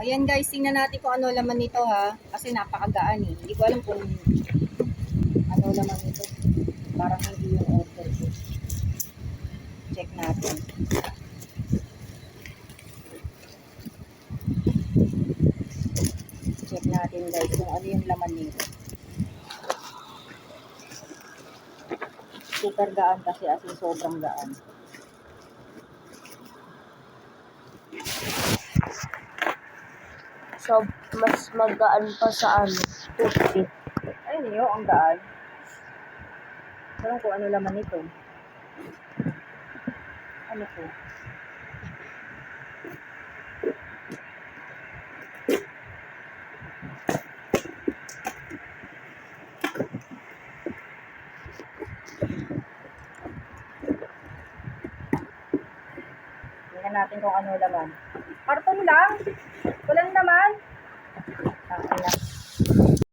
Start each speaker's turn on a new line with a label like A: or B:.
A: Ayan guys, tingnan natin kung ano laman nito ha. Kasi napakagaan eh. Hindi ko alam kung ano laman nito. Parang hindi yung order ko. Check natin. Check natin guys kung ano yung laman nito. Super gaan kasi as in sobrang gaan.
B: So, mas magaan pa sa toothpick.
A: Ayun yun, ang gaan. Parang kung ano laman nito. Ano po? Tingnan natin kung ano laman. Karton lang? Walang naman? Tangin lang.